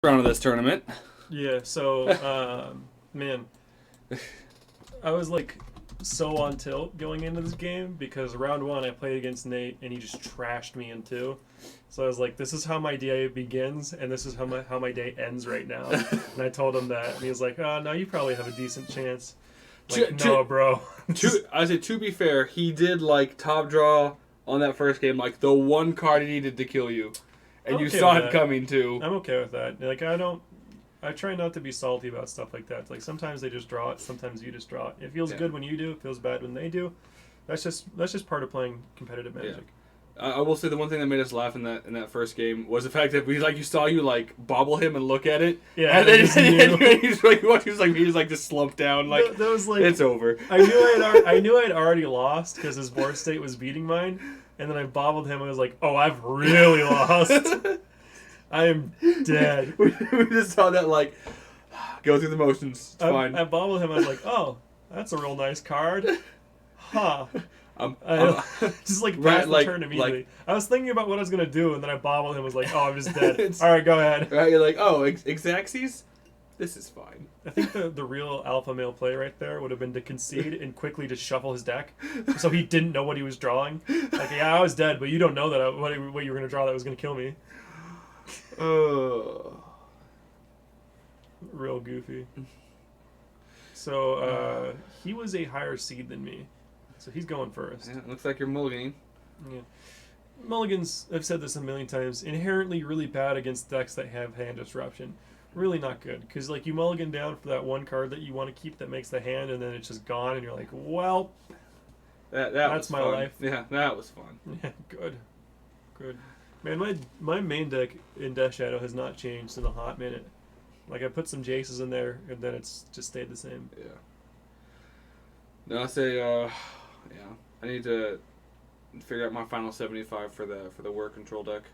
Round of this tournament. Yeah, so, man, I was like so on tilt going into this game because round one I played against Nate and he just trashed me in two. So I was like, this is how my day begins and this is how my day ends right now. And I told him that and he was like, oh, no, you probably have a decent chance. Like, no, bro. I say, to be fair, he did like top draw on that first game, like the one card he needed to kill you. And I'm you okay saw with it that. coming too. I'm okay with that. Like, I try not to be salty about stuff like that. Like, sometimes they just draw it, sometimes you just draw it. It feels good when you do, it feels bad when they do. That's just part of playing competitive Magic. I will say the one thing that made us laugh in that first game was the fact that you saw you like bobble him and look at it. Yeah, and then he was like just slumped down like that was like it's over. I knew I'd already lost because his board state was beating mine, and then I bobbled him. I was like, oh, I've really lost. I am dead. we just saw that like go through the motions. It's fine. I bobbled him. I was like, oh, that's a real nice card. Huh. Just like passed the turn immediately. I was thinking about what I was gonna do, and then I bobbled him. I was like, "Oh, I'm just dead." All right, go ahead. Right, you're like, "Oh, Xaxes? This is fine." I think the real alpha male play right there would have been to concede and quickly just shuffle his deck, so he didn't know what he was drawing. Like, yeah, I was dead, but you don't know that what you were gonna draw that was gonna kill me. Real goofy. So he was a higher seed than me. So he's going first. Yeah, looks like you're mulliganing. Yeah. Mulligans, I've said this a million times, inherently really bad against decks that have hand disruption. Really not good. Because, like, you mulligan down for that one card that you want to keep that makes the hand, and then it's just gone, and you're like, well, that's my life. Yeah, that was fun. Yeah, good. Man, my main deck in Death Shadow has not changed in a hot minute. Like, I put some Jaces in there, and then it's just stayed the same. Yeah. No, I say, I need to figure out my final 75 for the War Control deck.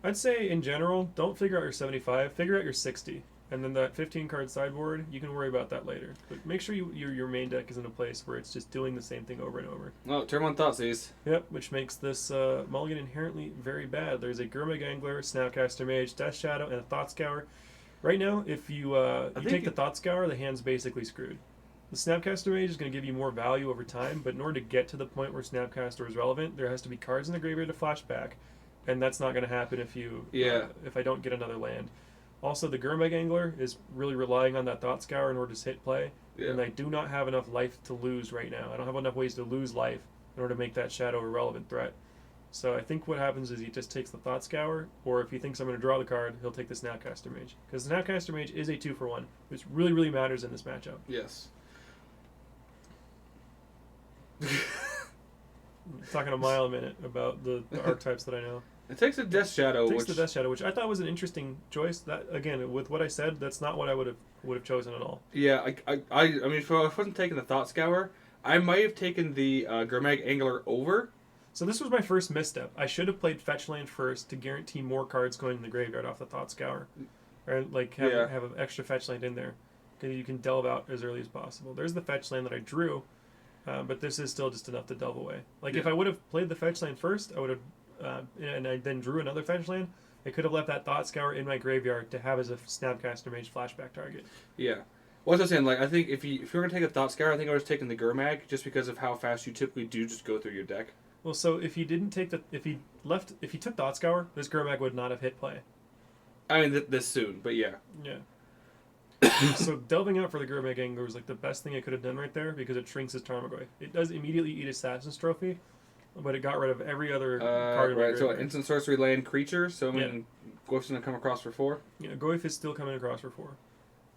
I'd say, in general, don't figure out your 75, figure out your 60. And then that 15-card sideboard, you can worry about that later. But make sure your main deck is in a place where it's just doing the same thing over and over. Oh, turn on Thoughtseize. Yep, which makes this mulligan inherently very bad. There's a Gurmag Angler, Snapcaster Mage, Death Shadow, and a Thought Scour. Right now, if you take the Thought Scour, the hand's basically screwed. The Snapcaster Mage is going to give you more value over time, but in order to get to the point where Snapcaster is relevant, there has to be cards in the graveyard to flash back, and that's not going to happen if I don't get another land. Also, the Gurmag Angler is really relying on that Thought Scour in order to hit play, and I do not have enough life to lose right now. I don't have enough ways to lose life in order to make that Shadow a relevant threat. So I think what happens is he just takes the Thought Scour, or if he thinks I'm going to draw the card, he'll take the Snapcaster Mage. Because the Snapcaster Mage is a 2-for-1, which really, really matters in this matchup. Yes. Talking a mile a minute about the archetypes that I know. It takes a Death Shadow. The Death Shadow, which I thought was an interesting choice. That again, with what I said, that's not what I would have chosen at all. Yeah, I mean, if I wasn't taking the Thought Scour, I might have taken the Gurmag Angler over. So this was my first misstep. I should have played Fetch Land first to guarantee more cards going in the graveyard off the Thought Scour, or like have an extra Fetch Land in there, because you can delve out as early as possible. There's the Fetch Land that I drew. But this is still just enough to delve away. If I would have played the Fetch Land first, I would have, and I then drew another Fetch Land, I could have left that Thought Scour in my graveyard to have as a Snapcaster Mage flashback target. Yeah. Well, I was saying, like, I think if you're going to take a Thought Scour, I think I would have taken the Gurmag just because of how fast you typically do just go through your deck. Well, so if he took Thought Scour, this Gurmag would not have hit play. I mean, this soon, but yeah. Yeah. So delving out for the Gurmag Angler was like the best thing I could have done right there because it shrinks his Tarmogoyf. It does immediately eat Assassin's Trophy, but it got rid of every other card. Right, so instant sorcery land creature, so I mean, Goyf's going to come across for 4? Yeah, Goyf is still coming across for 4.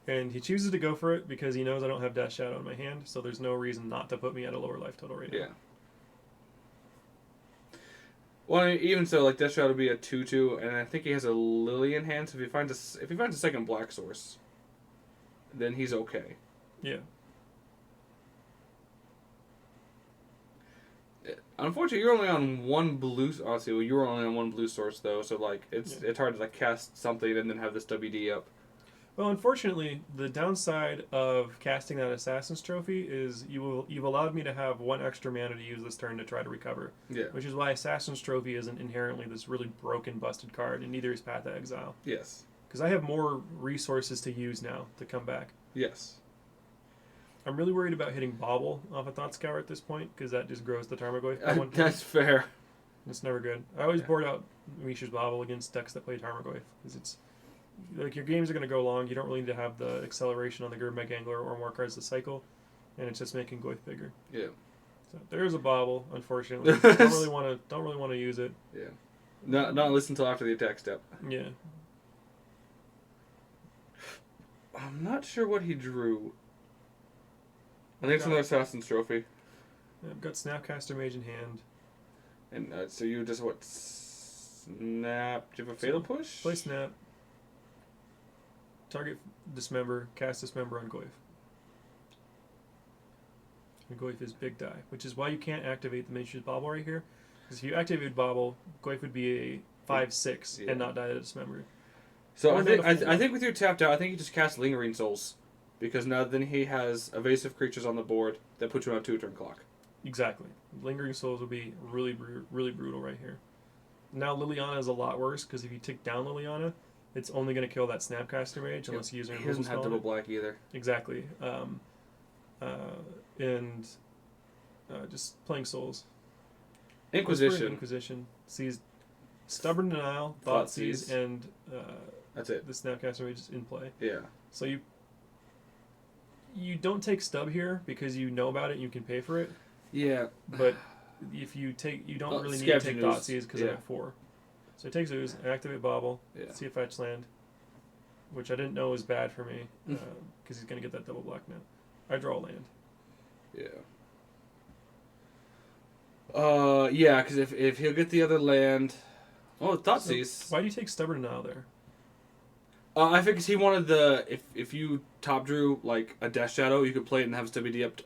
And he chooses to go for it because he knows I don't have Death Shadow in my hand, so there's no reason not to put me at a lower life total right now. Yeah. Well, I mean, even so, like, Death Shadow would be a 2/2, and I think he has a Lily in hand, so if he finds a second black source, then he's okay. Yeah. Unfortunately, you're only on one blue. Honestly, well, you were only on one blue source though, so like it's hard to like cast something and then have this WD up. Well, unfortunately, the downside of casting that Assassin's Trophy is you've allowed me to have one extra mana to use this turn to try to recover. Yeah. Which is why Assassin's Trophy isn't inherently this really broken, busted card, and neither is Path to Exile. Yes. because I have more resources to use now to come back. Yes. I'm really worried about hitting Bobble off a Thought Scour at this point, because that just grows the Tarmogoyf by 1 That's fair. It's never good. I always board out Mishra's Bobble against decks that play Tarmogoyf, because it's like your games are going to go long. You don't really need to have the acceleration on the Gurmag Angler or more cards to cycle, and it's just making Goyf bigger. Yeah. So there's a Bobble, unfortunately. don't really want to use it. Yeah. Not listen until after the attack step. Yeah. I'm not sure what he drew. I think it's another Assassin's Trophy. I've got Snapcaster Mage in hand. And so you just what? Snap? Do you have a Fatal Push? Play Snap. Target Dismember. Cast Dismember on Goyf. And Goyf is big die, which is why you can't activate the Miniatures Bobble right here. Because if you activate Bobble, Goyf would be a 5/6 and not die to Dismember. So I think with your tapped out, I think you just cast Lingering Souls, because now then he has evasive creatures on the board that put you on a 2-turn clock. Exactly. Lingering Souls would be really brutal right here. Now Liliana is a lot worse, because if you tick down Liliana, it's only going to kill that Snapcaster Mage unless you use an He doesn't have double black either. Exactly. Just playing Souls. Inquisition sees Stubborn Denial, Thought Seize, and that's it. The Snapcaster Mage is in play. Yeah. So you don't take Stub here because you know about it and you can pay for it. Yeah. But if you take, you don't really need to take Thought Seize because I have 4. So he takes Ooze, activate Bobble, see a fetch land, which I didn't know was bad for me because he's going to get that double black now. I draw a land. Yeah. Yeah, because if he'll get the other land... Oh, Thought Seize. Why do you take Stubborn Denial there? I think because he wanted the... If you top drew like a Death Shadow, you could play it and have stability up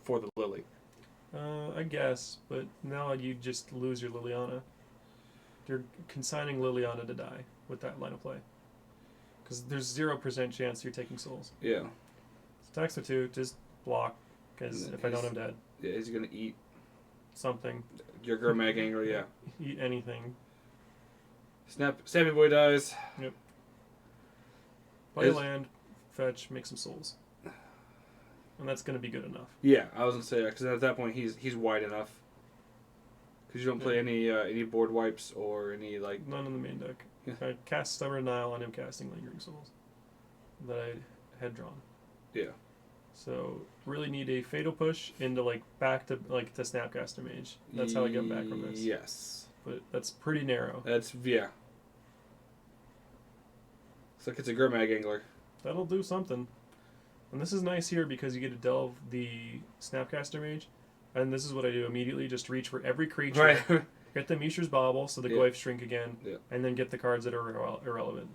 for the Lily. I guess, but now you just lose your Liliana. You're consigning Liliana to die with that line of play. Because there's 0% chance you're taking Souls. Yeah. Attacks for 2, just block, because if I don't, I'm dead. Yeah, is he going to eat... Something. Your Gurmag Angler, yeah. Eat anything. Snappy Boy dies. Yep. Play land, fetch, make some Souls. And that's going to be good enough. Yeah, I was going to say, because at that point he's wide enough. Because you don't play any board wipes or any, like... None in the main deck. I cast Stubborn Denial on him casting Lingering Souls that I had drawn. Yeah. So, really need a Fatal Push into, back to Snapcaster Mage. That's how I get back from this. Yes. But that's pretty narrow. Yeah. Looks like it's a Gurmag Angler. That'll do something. And this is nice here because you get to delve the Snapcaster Mage. And this is what I do immediately. Just reach for every creature. Right. Get the Mishra's Bobble so the Goyf shrink again. Yeah. And then get the cards that are irrelevant.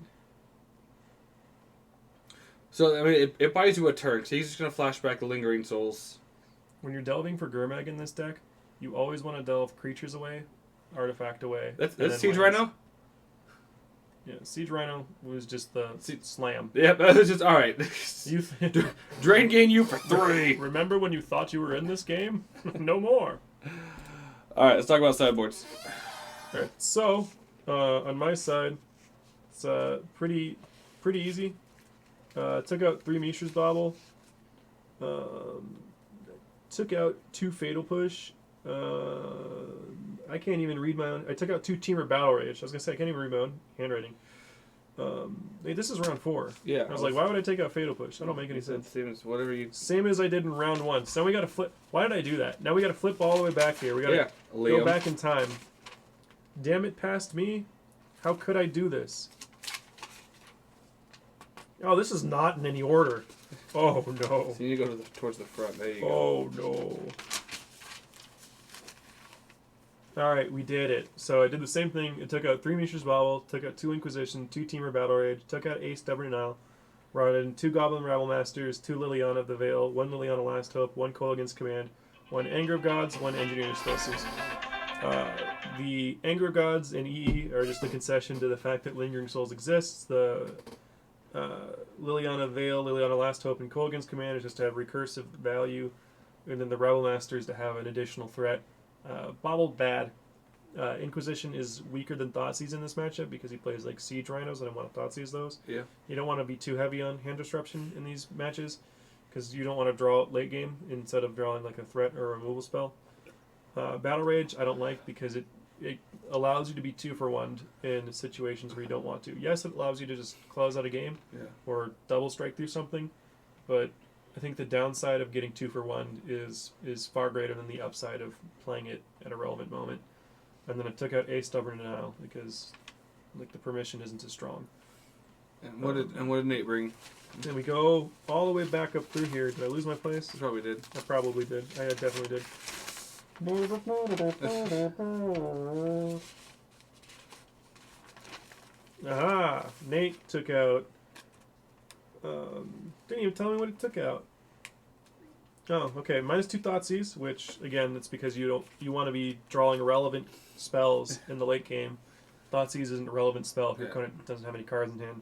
So, I mean, it buys you a turn. So he's just going to flash back the Lingering Souls. When you're delving for Gurmag in this deck, you always want to delve creatures away, artifact away. That's Siege Rhino? Yeah, Siege Rhino was just the slam. Yep, that was just, alright. Drain gain you for 3. Remember when you thought you were in this game? No more. Alright, let's talk about sideboards. Alright, so, on my side, it's pretty easy. Took out 3 Mishra's Bobble. Took out 2 Fatal Push. I can't even read my own. I took out 2 Teamer Battle Rage. I was going to say, I can't even read my own handwriting. This is round 4. Yeah. I was like, why would I take out Fatal Push? That don't make any sense. Same as I did in round 1. So now we got to flip. Why did I do that? Now we got to flip all the way back here. We got to go back in time. Damn it, past me. How could I do this? Oh, this is not in any order. Oh, no. So you need to go towards the front. There you go. Oh, no. Alright, we did it. So I did the same thing. It took out 3 Mishra's Bobble, took out 2 Inquisition, 2 Teamer Battle Rage, took out a Stubborn Denial, brought in 2 Goblin Rabble Masters, 2 Liliana of the Veil, 1 Liliana Last Hope, 1 Coil Command, 1 Anger of Gods, 1 Engineer Stosses. The Anger of Gods and EE are just a concession to the fact that Lingering Souls exists. The Liliana Veil, Liliana Last Hope, and Coil Command is just to have recursive value, and then the Rebel Masters to have an additional threat. Bobbled bad. Inquisition is weaker than Thoughtseize in this matchup because he plays like Siege Rhinos, and I want to Thoughtseize those. Yeah. You don't want to be too heavy on hand disruption in these matches because you don't want to draw late game instead of drawing like a threat or a removal spell. Battle Rage I don't like because it allows you to be 2-for-1 in situations where you don't want to. Yes, it allows you to just close out a game or double strike through something, but I think the downside of getting 2-for-1 is far greater than the upside of playing it at a relevant moment. And then I took out a Stubborn Denial because like the permission isn't as strong. And what did Nate bring? And we go all the way back up through here. Did I lose my place? You probably did. I probably did. I definitely did. Aha! Nate took out. Didn't even tell me what it took out. Oh, okay. -2 Thoughtseize, which again, it's because you want to be drawing relevant spells in the late game. Thoughtseize isn't a relevant spell if your opponent doesn't have any cards in hand.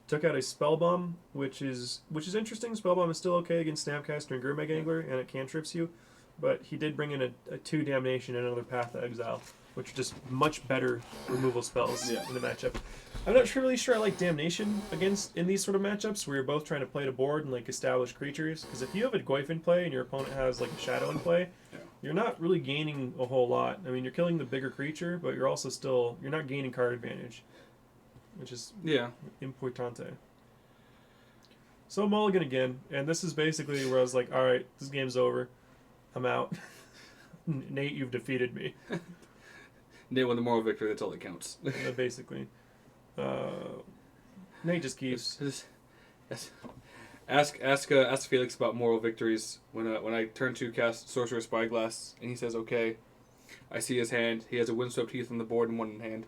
Took out a Spellbomb, which is interesting. Spellbomb is still okay against Snapcaster and Gurmag Angler, and it cantrips you. But he did bring in a 2 Damnation and another Path to Exile, which are just much better removal spells in the matchup. I'm not really sure I like Damnation in these sort of matchups where you're both trying to play the board and like establish creatures. Because if you have a Goyf in play and your opponent has like a Shadow in play, you're not really gaining a whole lot. I mean, you're killing the bigger creature, but you're also you're not gaining card advantage, which is importante. So Mulligan again, and this is basically where I was like, all right, this game's over. I'm out. Nate, you've defeated me. Nate won the moral victory. That's all that counts. Basically. Nate just keeps. Ask Felix about moral victories. When I turn to cast Sorcerer Spyglass, and he says, "Okay," I see his hand. He has a Windswept Heath on the board and one in hand.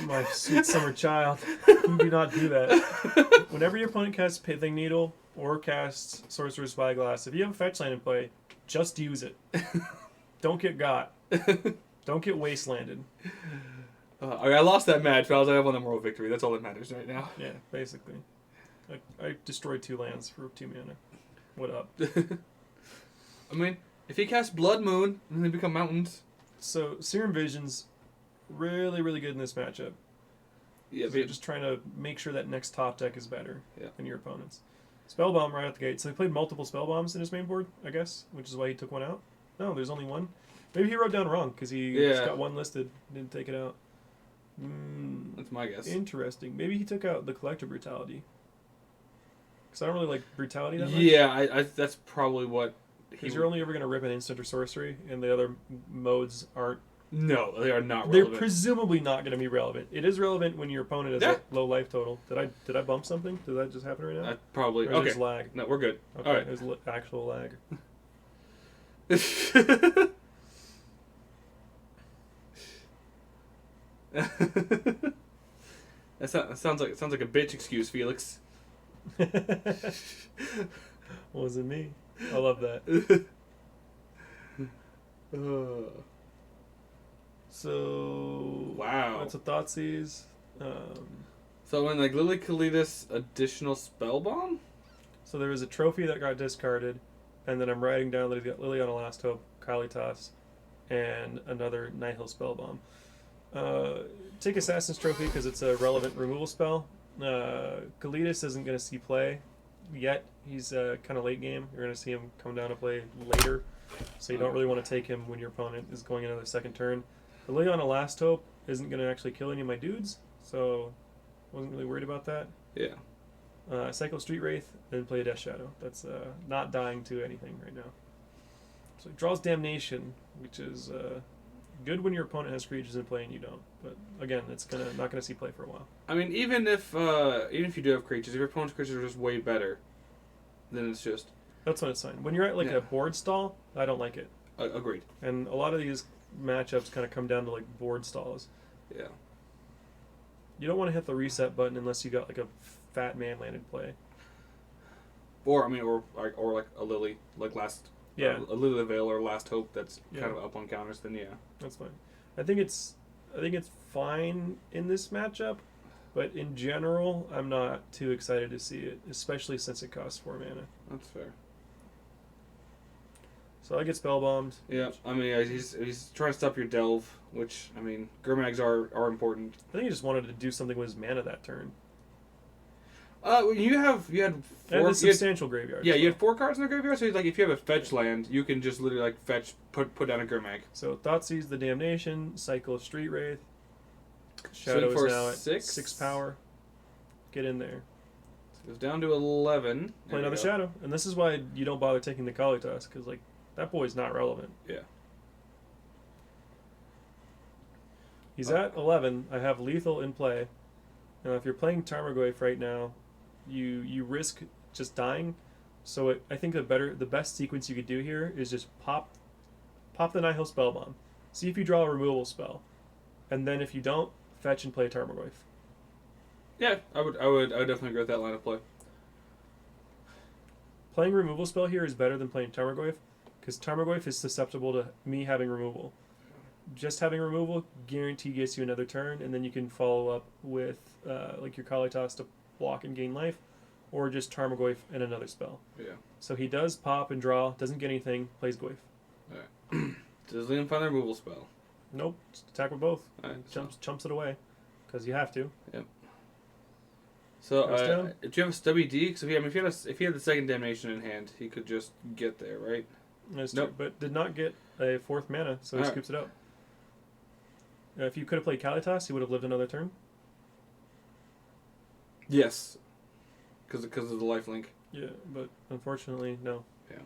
My sweet summer child, you do not do that. Whenever your opponent casts Pithing Needle or casts Sorcerer's Spyglass, if you have a fetch land in play, just use it. Don't get got. Don't get wastelanded. I lost that match, but I won the moral victory. That's all that matters right now. Yeah, basically. I destroyed 2 lands for 2 mana. What up? I mean, if he casts Blood Moon, then they become mountains. So, Serum Vision's really, really good in this matchup. Yeah, you're just trying to make sure that next top deck is better than your opponent's. Spellbomb right out the gate. So he played multiple Spellbombs in his main board, I guess, which is why he took one out. No, there's only one. Maybe he wrote down wrong because he just got one listed, didn't take it out. That's my guess. Interesting. Maybe he took out the Collector Brutality. Because I don't really like Brutality that much. Yeah, I that's probably what... Because you're only ever going to rip an instant or sorcery, and the other modes aren't... No, they are not relevant. They're presumably not going to be relevant. It is relevant when your opponent has a low life total. Did I bump something? Did that just happen right now? Probably. Or just lag? No, we're good. Okay, all right. There's actual lag. That sounds like a bitch excuse, Felix. Wasn't me. I love that. So wow, that's a Thoughtseize. So when like Lily Kalidas additional Spellbomb? So there was a trophy that got discarded, and then I'm writing down that he's got Lily on a Last Hope, Kalitas, and another Nihil Spellbomb. Take Assassin's Trophy because it's a relevant removal spell. Kalidas isn't going to see play yet. He's kind of late game. You're going to see him come down to play later, so you don't really want to take him when your opponent is going into the second turn. The Lily on a Last Hope isn't going to actually kill any of my dudes, so wasn't really worried about that. Yeah. Cycle Street Wraith, then play a Death Shadow. That's not dying to anything right now. So it draws Damnation, which is good when your opponent has creatures in play and you don't. But again, it's not gonna see play for a while. I mean, even if you do have creatures, if your opponent's creatures are just way better, then it's just... That's when it's fine. When you're at like a board stall, I don't like it. Agreed. And a lot of these matchups kind of come down to like board stalls. Yeah. You don't want to hit the reset button unless you got like a fat man landed play. Or like a Lily, like last... Yeah. A Lily of the Veil or Last Hope that's kind of up on counters, then that's fine. I think it's fine in this matchup, but in general, I'm not too excited to see it, especially since it costs 4 mana. That's fair. So I get spellbombed. Yeah, I mean, he's trying to stop your delve, which, I mean, Gurmags are important. I think he just wanted to do something with his mana that turn. You had And four a substantial graveyard. Yeah, as you well. had 4 cards in the graveyard, so like if you have a fetch land, you can just literally like fetch, put down a Gurmag. So Thoughtseize the Damnation, cycle Street Wraith. Shadow for is now at 6? 6 power. Get in there. It goes down to 11. Play another Shadow. And this is why you don't bother taking the Kalitas, because like that boy's not relevant. Yeah. He's at 11. I have lethal in play. Now if you're playing Tarmogoyf right now, you risk just dying. So I think the best sequence you could do here is just pop the Nihil Spellbomb. See if you draw a removal spell. And then if you don't, fetch and play Tarmogoyf. Yeah, I would definitely agree with that line of play. Playing removal spell here is better than playing Tarmogoyf, because Tarmogoyf is susceptible to me having removal. Just having removal guarantee gets you another turn, and then you can follow up with like your Kalitas to block and gain life, or just Tarmogoyf and another spell. Yeah. So he does pop and draw, doesn't get anything, plays Goyf. Alright. Does Liam find the removal spell? Nope, just attack with both. Alright, Chumps it away, because you have to. Yep. So, Goes down. do you have a WD? Because if he had the second damnation in hand, he could just get there, right? That's Nope. true, but did not get a 4th mana, so he Alright. scoops it up. If you could have played Kalitas, he would have lived another turn. Yes. Because of the life link. Yeah, but unfortunately, no. Yeah.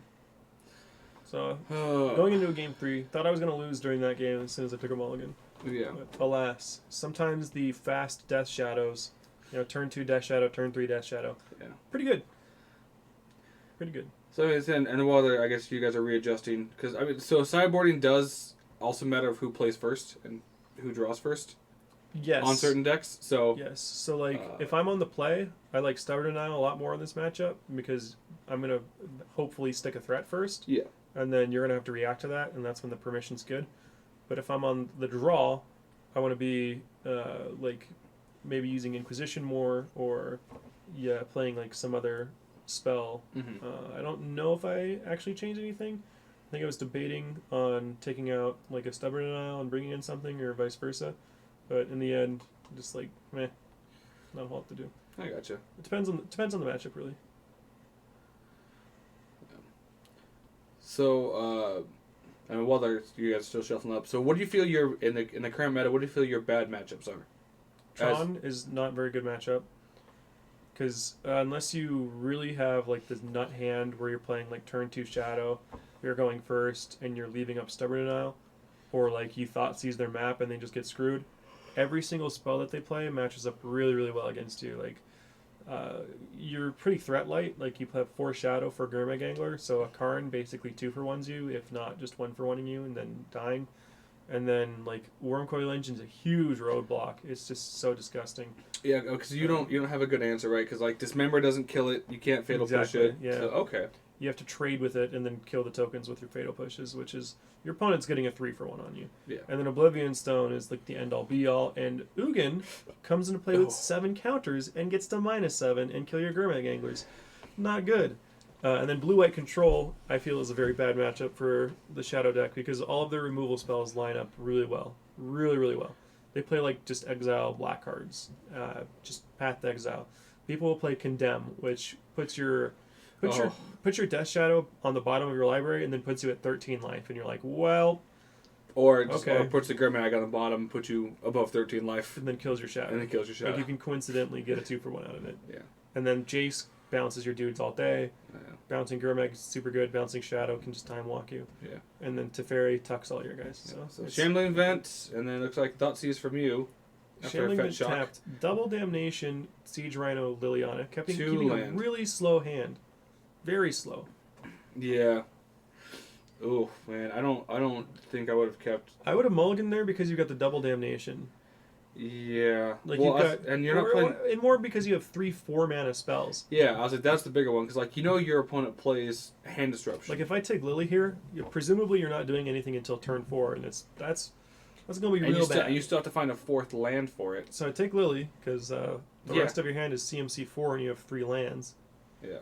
So, going into a game 3, thought I was going to lose during that game as soon as I took a mulligan. Yeah. But alas, sometimes the fast Death Shadows, turn 2 Death Shadow, turn 3 Death Shadow. Yeah. Pretty good. Pretty good. So and while I guess you guys are readjusting, because I mean, so sideboarding does also matter of who plays first and who draws first. Yes. On certain decks, so Yes. So like, if I'm on the play, I like Stubborn Denial a lot more in this matchup because I'm gonna hopefully stick a threat first. Yeah. And then you're gonna have to react to that, and that's when the permission's good. But if I'm on the draw, I want to be like maybe using Inquisition more, or playing like some other spell. Mm-hmm. I don't know if I actually changed anything. I think I was debating on taking out like a Stubborn Denial and bringing in something, or vice versa. But in the end, just like meh, not a whole lot to do. I gotcha. It depends on the matchup really. So, I mean, while you guys are still shuffling up, so what do you feel your in the current meta? What do you feel your bad matchups are? Tron is not a very good matchup because unless you really have like this nut hand where you're playing like turn 2 Shadow, you're going first and you're leaving up Stubborn Denial, or like you Thoughtseize their map and they just get screwed. Every single spell that they play matches up really, really well against you. Like, you're pretty threat light. Like, you have 4 Shadow for Gurmag Angler, so a Karn basically 2-for-1s you, if not just 1-for-1ing you and then dying. And then, like, Wormcoil Engine's a huge roadblock. It's just so disgusting. Yeah, because you don't have a good answer, right? Because like Dismember doesn't kill it, you can't Fatal Push it. Yeah. So, okay. You have to trade with it and then kill the tokens with your Fatal Pushes, which is your opponent's getting a 3-for-1 on you. Yeah. And then Oblivion Stone is like the end-all be-all, and Ugin comes into play with 7 counters and gets to -7 and kill your Gurmag Anglers. Not good. And then Blue-White Control, I feel, is a very bad matchup for the Shadow deck because all of their removal spells line up really well. Really, really well. They play like just exile black cards. Just Path to Exile. People will play Condemn, which puts your Death Shadow on the bottom of your library and then puts you at 13 life, and you're like, well... Or puts the Gurmag on the bottom, puts you above 13 life. And then kills your Shadow. And then kills your Shadow. Like you can coincidentally get a 2-for-1 out of it. Yeah. And then Jace bounces your dudes all day. Yeah. Bouncing Gurmag is super good. Bouncing Shadow can just time walk you. Yeah. And then Teferi tucks all your guys. Yeah. So Shambling Vent, and then it looks like Thoughtseize from you. Shambling Vent tapped. Double Damnation, Siege Rhino, Liliana. Keeping a really slow hand. Very slow. Yeah. Oh man, I don't think I would have kept. I would have mulliganed there because you got the double Damnation. Yeah. Like well, you've got, and you're not playing. And more because you have 3-4 mana spells. Yeah, I was like, that's the bigger one because like your opponent plays Hand Disruption. Like if I take Lily here, presumably you're not doing anything until turn 4, and that's gonna be real bad. And you still have to find a 4th land for it. So I take Lily because the rest of your hand is CMC 4, and you have 3 lands. Yeah.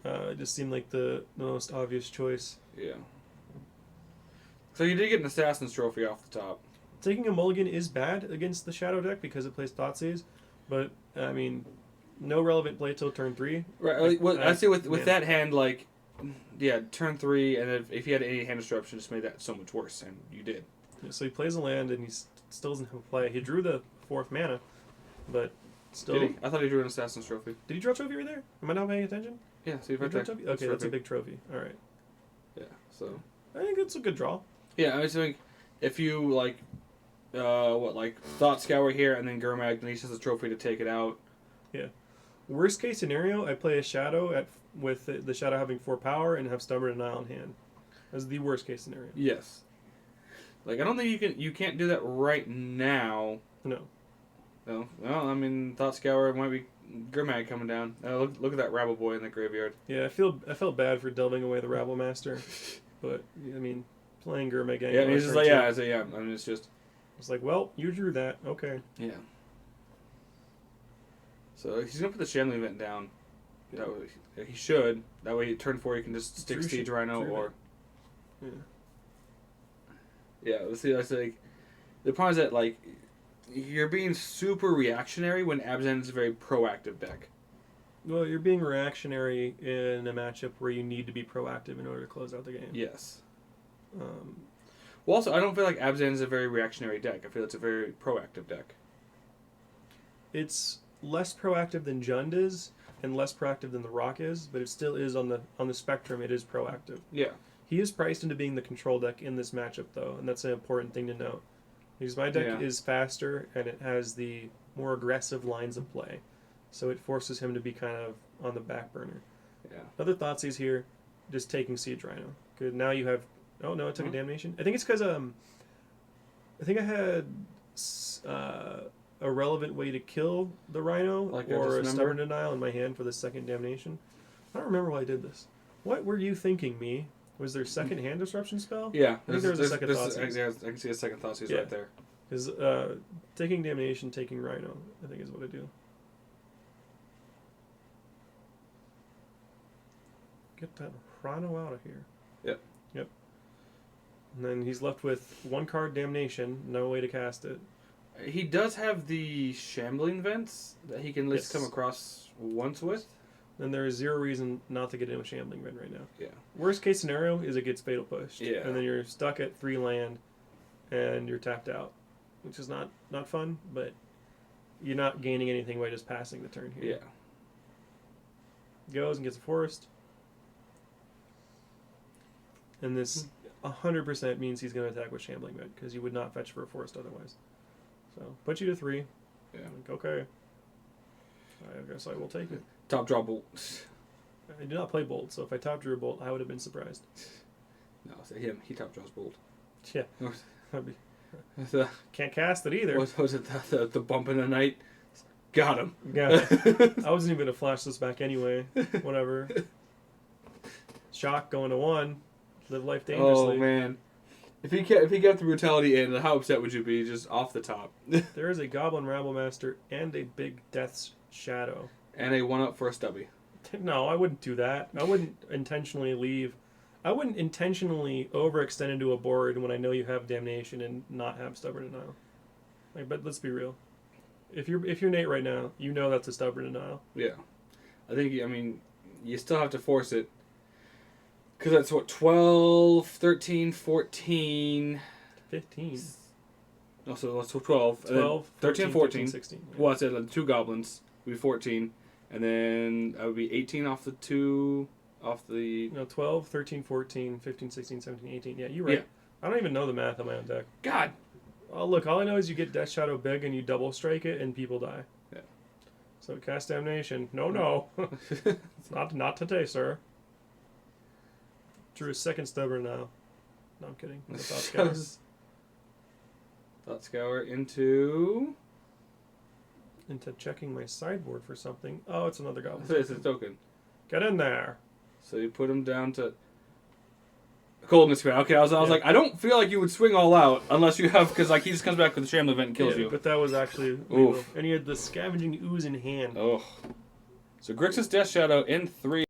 It just seemed like the most obvious choice. Yeah. So you did get an Assassin's Trophy off the top. Taking a mulligan is bad against the Shadow deck because it plays Thoughtseize, but I mean, no relevant play till turn 3. Right. Like, well, I see with that hand, like, yeah, turn 3, and if he had any hand disruption, just made that so much worse, and you did. Yeah, so he plays a land, and he still doesn't have a play. He drew the 4th mana, but still. Did he? I thought he drew an Assassin's Trophy. Did he draw a trophy right there? Am I not paying attention? Yeah, see right there. Trophy? Okay, that's a big trophy. All right. Yeah. So. I think it's a good draw. Yeah, I was thinking if you like, Thought Scour here, and then Gurmag, then he has a trophy to take it out. Yeah. Worst case scenario, I play a Shadow with the Shadow having 4 power and have Stubborn Denial in hand. That's the worst case scenario. Yes. Like I don't think you can't do that right now. No. No. Well, I mean, Thought Scour might be Gurmag coming down. Look at that Rabble Boy in the graveyard. Yeah, I felt bad for delving away the Rabble Master, but I mean, playing Gurmag. Yeah, he's just like I mean, it's just. It's like, well, you drew that. Okay. Yeah. So he's gonna put the Shambling Event down. That way, he should. That way, turn 4, you can just stick Siege Rhino or. Yeah. Yeah. Let's see. That's like the problem is that like you're being super reactionary when Abzan is a very proactive deck. Well, you're being reactionary in a matchup where you need to be proactive in order to close out the game. Yes. Well, also, I don't feel like Abzan is a very reactionary deck. I feel it's a very proactive deck. It's less proactive than Jund is, and less proactive than the Rock is, but it still is on the spectrum. It is proactive. Yeah. He is priced into being the control deck in this matchup, though, and that's an important thing to note. Because my deck is faster, and it has the more aggressive lines of play, so it forces him to be kind of on the back burner. Yeah. Other Thoughtseize here, just taking Siege Rhino. Good. Now you have. Oh no! It took a Damnation. I think it's because I think I had a relevant way to kill the Rhino or a Stubborn Denial in my hand for the second Damnation. I don't remember why I did this. What were you thinking, me? Was there a second hand disruption spell? Yeah, I think there was a second Thoughtseize. I can see a second Thoughtseize right there. Because taking Damnation, taking Rhino, I think is what I do. Get that Rhino out of here. Yep. Yep. And then he's left with 1 card Damnation, no way to cast it. He does have the Shambling Vents that he can at least come across once with. Then there is 0 reason not to get in with Shambling Vent right now. Yeah. Worst case scenario is it gets Fatal Pushed. Yeah. And then you're stuck at 3 land and you're tapped out, which is not fun, but you're not gaining anything by just passing the turn here. Yeah. Goes and gets a forest. And this 100% means he's going to attack with Shambling Vent because you would not fetch for a forest otherwise. So, put you to 3. Yeah. Like, okay. I guess I will take it. Top draw Bolt. I do not play Bolt, so if I top drew a Bolt, I would have been surprised. No, he top draws Bolt. Yeah. The, Can't cast it either. what was it? The bump in the night? Got him. Yeah. I wasn't even going to flash this back anyway. Whatever. Shock going to 1. Live life dangerously. Oh, man. If he kept the brutality in, how upset would you be just off the top? There is a Goblin Rabble Master and a big Death's Shadow. And a 1-up for a stubby. No, I wouldn't do that. I wouldn't intentionally leave. I wouldn't intentionally overextend into a board when I know you have Damnation and not have Stubborn Denial. But let's be real. If you're Nate right now, you know that's a Stubborn Denial. Yeah. I mean, you still have to force it. Because that's what, 12, 13, 14... 15. No, so that's 12. 12, 13, 14. 16. Yeah. Well, I said 2 goblins would be 14. And then that would be 18 off the 2... Off the... No, 12, 13, 14, 15, 16, 17, 18. Yeah, you're right. Yeah. I don't even know the math on my own deck. God! Oh, look, all I know is you get Death Shadow big and you double strike it and people die. Yeah. So cast Damnation. No. It's not today, sir. Drew a second Stubborn now. No, I'm kidding. Thought Scour into checking my sideboard for something. Oh, it's another goblin. It's a token. Get in there. So you put him down to Coldness Spell. Okay, I was like, I don't feel like you would swing all out unless you have, because like he just comes back with the Shambling Event and kills you. But that was actually legal. And he had the Scavenging Ooze in hand. Oh. So Grixis Death Shadow in 3.